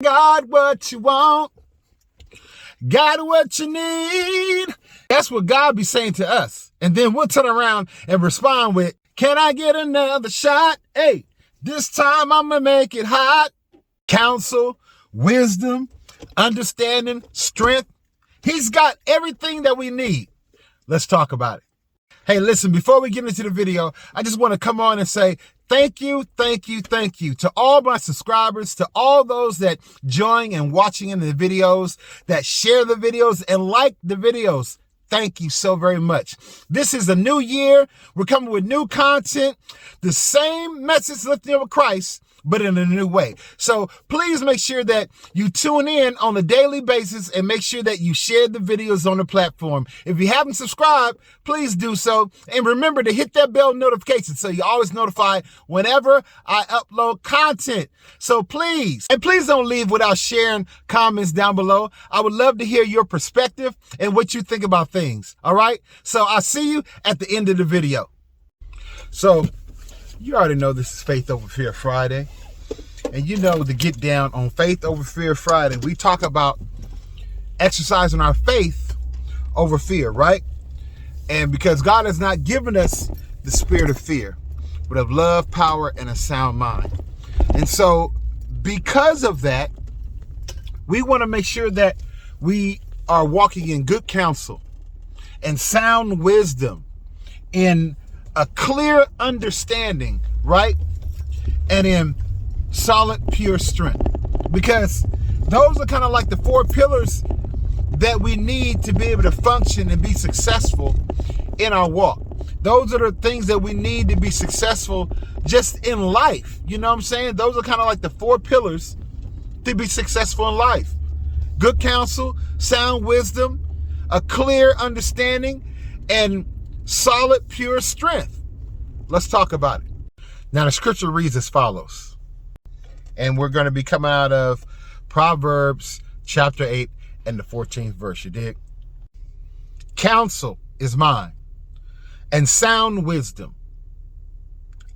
Got what you want, got what you need. That's what God be saying to us. And then we'll turn around and respond with, can I get another shot? Hey, this time I'm going to make it hot. Counsel, wisdom, understanding, strength. He's got everything that we need. Let's talk about it. Hey, listen, before we get into the video, I just want to come on and say thank you to all my subscribers, to all those that join and watching in the videos, that share the videos and like the videos. Thank you so very much. This is a new year. We're coming with new content, the same message lifting up Christ, but in a new way. So please make sure that you tune in on a daily basis and make sure that you share the videos on the platform. If you haven't subscribed, please do so. And remember to hit that bell notification so you're always notified whenever I upload content. So please don't leave without sharing comments down below. I would love to hear your perspective and what you think about things. All right. So I'll see you at the end of the video. So you already know this is Faith Over Fear Friday. And you know to get down on Faith Over Fear Friday, we talk about exercising our faith over fear, right? And because God has not given us the spirit of fear, but of love, power, and a sound mind. And so because of that, we want to make sure that we are walking in good counsel and sound wisdom, in a clear understanding, right? And in solid, pure strength. Because those are kind of like the four pillars that we need to be able to function and be successful in our walk. Those are the things that we need to be successful just in life. You know what I'm saying? Those are kind of like the four pillars to be successful in life. Good counsel, sound wisdom, a clear understanding, and solid, pure strength. Let's talk about it. Now, the scripture reads as follows. And we're going to be coming out of Proverbs chapter 8 and the 14th verse. You dig? Counsel is mine, and sound wisdom.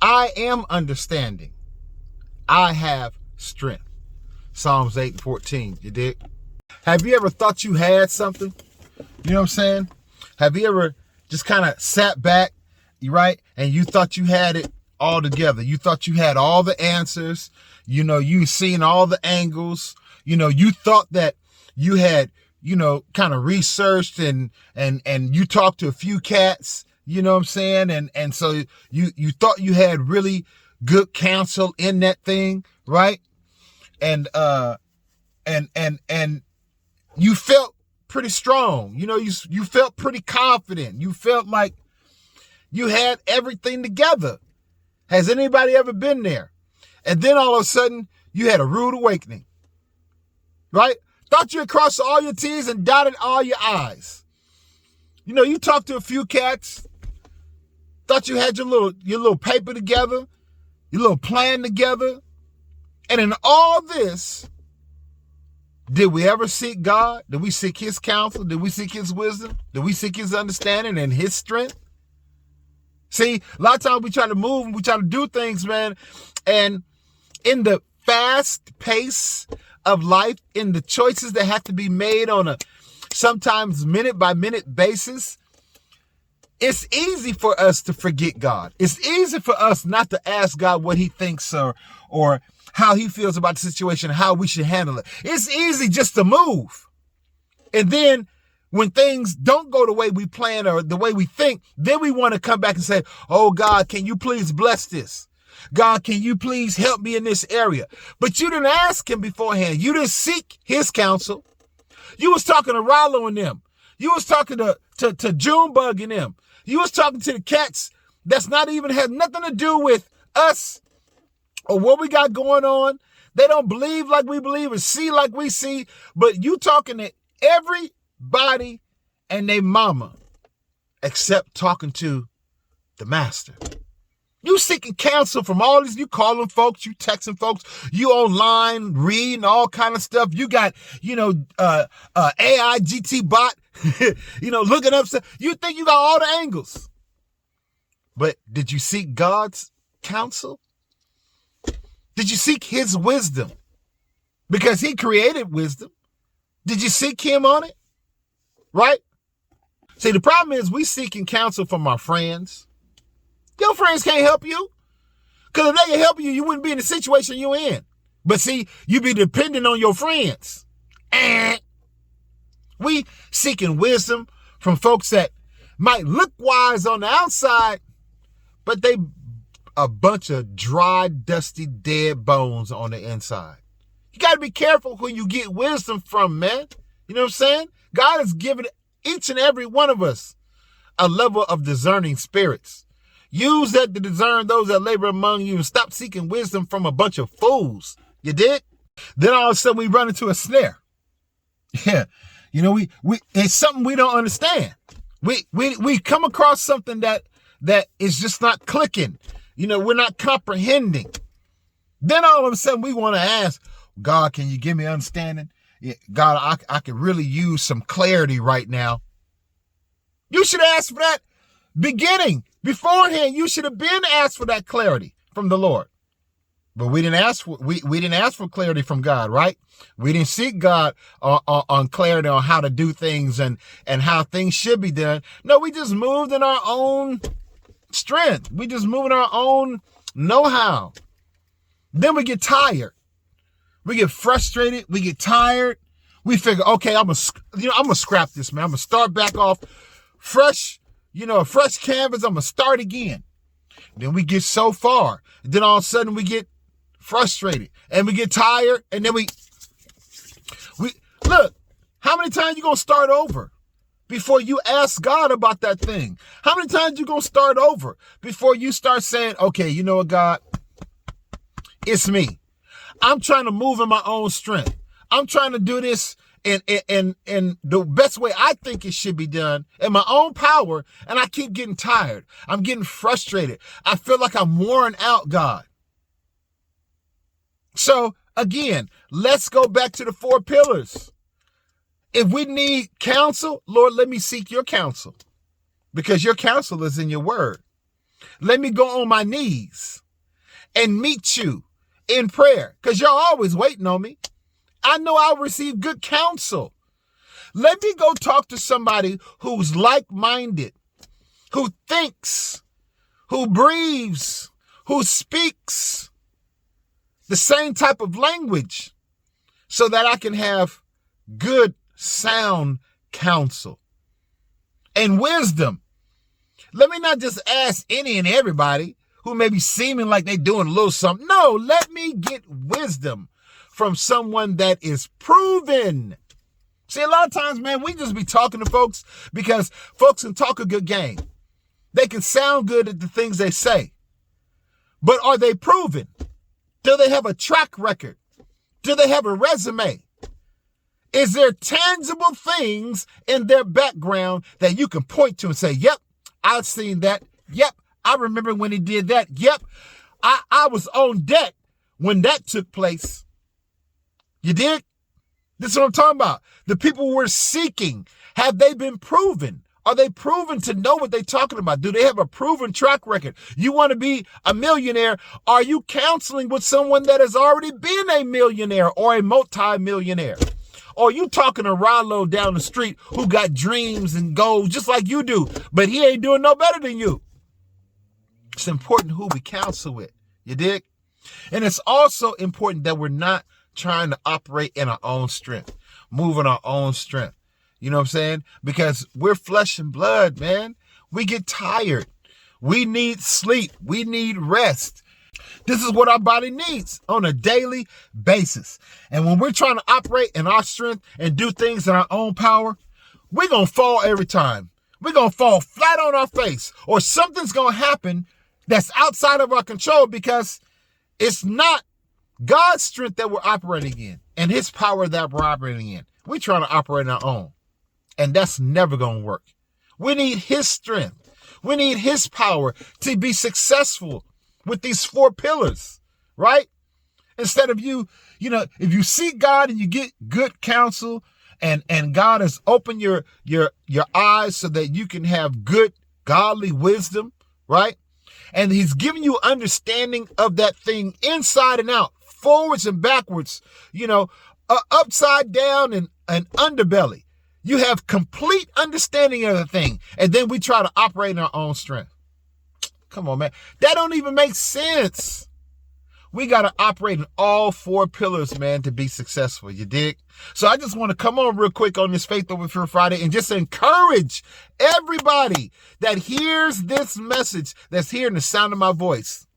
I am understanding. I have strength. Psalms 8 and 14. You dig? Have you ever thought you had something? You know what I'm saying? Have you ever just kind of sat back, right? And you thought you had it all together. You thought you had all the answers. You know, you seen all the angles. You know, you thought that you had, you know, kind of researched and you talked to a few cats, you know what I'm saying? And so you thought you had really good counsel in that thing, right? And you felt pretty strong. You know, you felt pretty confident. You felt like you had everything together. Has anybody ever been there? And then all of a sudden, you had a rude awakening, right? Thought you had crossed all your T's and dotted all your I's. You know, you talked to a few cats, thought you had your little paper together, your little plan together. And in all this, did we ever seek God? Did we seek his counsel? Did we seek his wisdom? Did we seek his understanding and his strength? See, a lot of times we try to move and we try to do things, man. And in the fast pace of life, in the choices that have to be made on a sometimes minute by minute basis, it's easy for us to forget God. It's easy for us not to ask God what he thinks or how he feels about the situation, how we should handle it. It's easy just to move. And then when things don't go the way we plan or the way we think, then we want to come back and say, oh God, can you please bless this? God, can you please help me in this area? But you didn't ask him beforehand. You didn't seek his counsel. You was talking to Rollo and them. You was talking to Junebug and them. You was talking to the cats that's not even had nothing to do with us or what we got going on. They don't believe like we believe or see like we see. But you talking to everybody and they mama except talking to the master. You seeking counsel from all these, you calling folks, you texting folks, you online reading all kind of stuff. You got, AI GT bot, looking up stuff. You think you got all the angles. But did you seek God's counsel? Did you seek his wisdom? because he created wisdom. Did you seek him on it? Right? See, the problem is we seeking counsel from our friends. Your friends can't help you. Because if they can help you, you wouldn't be in the situation you're in. But see, you be dependent on your friends. We seeking wisdom from folks that might look wise on the outside, but they a bunch of dry, dusty, dead bones on the inside. You got to be careful who you get wisdom from, man. You know what I'm saying? God has given each and every one of us a level of discerning spirits. Use that to discern those that labor among you and stop seeking wisdom from a bunch of fools. You did? Then all of a sudden we run into a snare. Yeah. You know, we it's something we don't understand. We come across something that is just not clicking. You know, we're not comprehending. Then all of a sudden we want to ask, God, can you give me understanding? Yeah, God, I could really use some clarity right now. You should ask for that beforehand. You should have been asked for that clarity from the Lord. But we didn't ask for clarity from God, right? We didn't seek God on clarity on how to do things and how things should be done. No, we just moved in our own strength. We just moved in our own know-how. Then we get tired. We get frustrated. We get tired. We figure, okay, I'm gonna scrap this, man. I'm gonna start back off fresh, a fresh canvas. I'm gonna start again. Then we get so far. Then all of a sudden we get frustrated and we get tired, and then we look, how many times you gonna start over before you ask God about that thing? How many times you gonna start over before you start saying, okay, you know what, God, it's me. I'm trying to move in my own strength. I'm trying to do this in the best way I think it should be done in my own power, and I keep getting tired. I'm getting frustrated. I feel like I'm worn out, God. So again, let's go back to the 4 pillars. If we need counsel, Lord, let me seek your counsel, because your counsel is in your word. Let me go on my knees and meet you in prayer, because you're always waiting on me. I know I'll receive good counsel. Let me go talk to somebody who's like-minded, who thinks, who breathes, who speaks the same type of language, so that I can have good, sound counsel and wisdom. Let me not just ask any and everybody who may be seeming like they're doing a little something. No, let me get wisdom from someone that is proven. See, a lot of times, man, we just be talking to folks because folks can talk a good game. They can sound good at the things they say. But are they proven? Do they have a track record? Do they have a resume? Is there tangible things in their background that you can point to and say, yep, I've seen that. Yep, I remember when he did that. Yep, I was on deck when that took place. You dig? This is what I'm talking about. The people we're seeking, have they been proven? Are they proven to know what they're talking about? Do they have a proven track record? You want to be a millionaire? Are you counseling with someone that has already been a millionaire or a multi-millionaire? Or you talking to Rollo down the street who got dreams and goals just like you do, but he ain't doing no better than you? It's important who we counsel with. You dig? And it's also important that we're not trying to operate in our own strength, move in our own strength. You know what I'm saying? Because we're flesh and blood, man. We get tired. We need sleep. We need rest. This is what our body needs on a daily basis. And when we're trying to operate in our strength and do things in our own power, we're going to fall every time. We're going to fall flat on our face, or something's going to happen that's outside of our control, because it's not God's strength that we're operating in and his power that we're operating in. We're trying to operate on our own. And that's never going to work. We need his strength. We need his power to be successful with these 4 pillars, right? Instead of if you seek God and you get good counsel, and God has opened your eyes so that you can have good, godly wisdom, right? And he's giving you understanding of that thing inside and out, forwards and backwards, upside down and underbelly. You have complete understanding of the thing. And then we try to operate in our own strength. Come on, man. That don't even make sense. We got to operate in all four pillars, man, to be successful. You dig? So I just want to come on real quick on this Faith Over Fear Friday and just encourage everybody that hears this message, that's hearing the sound of my voice.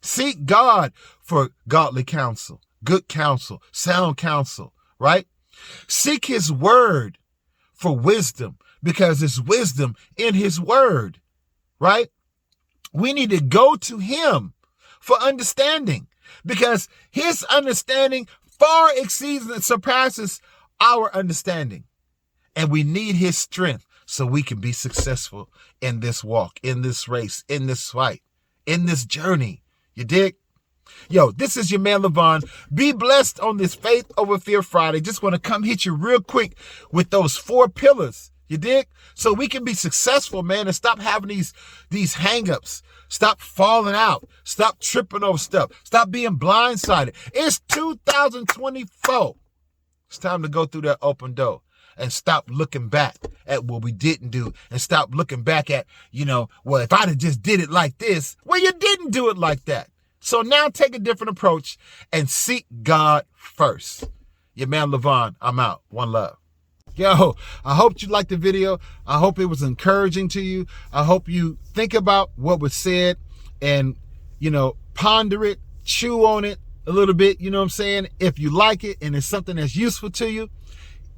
Seek God for godly counsel, good counsel, sound counsel, right? Seek his word for wisdom, because there's wisdom in his word, right? We need to go to him for understanding, because his understanding far exceeds and surpasses our understanding. And we need his strength so we can be successful in this walk, in this race, in this fight, in this journey. You dig? Yo, this is your man, LaVon. Be blessed on this Faith Over Fear Friday. Just want to come hit you real quick with those four pillars. You dig? So we can be successful, man, and stop having these hang-ups. Stop falling out. Stop tripping over stuff. Stop being blindsided. It's 2024. It's time to go through that open door and stop looking back at what we didn't do, and stop looking back at, well, if I'd have just did it like this, well, you didn't do it like that. So now take a different approach and seek God first. Your man, LaVon, I'm out. One love. Yo, I hope you liked the video. I hope it was encouraging to you. I hope you think about what was said and, ponder it, chew on it a little bit. You know what I'm saying? If you like it and it's something that's useful to you,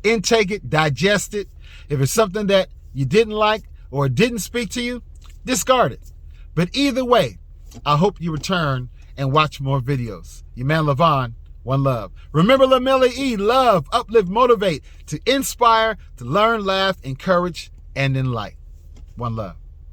intake it, digest it. If it's something that you didn't like or didn't speak to you, discard it. But either way, I hope you return and watch more videos. Your man, LaVon. One love. Remember LaMelle, love, uplift, motivate, to inspire, to learn, laugh, encourage, and enlighten. One love.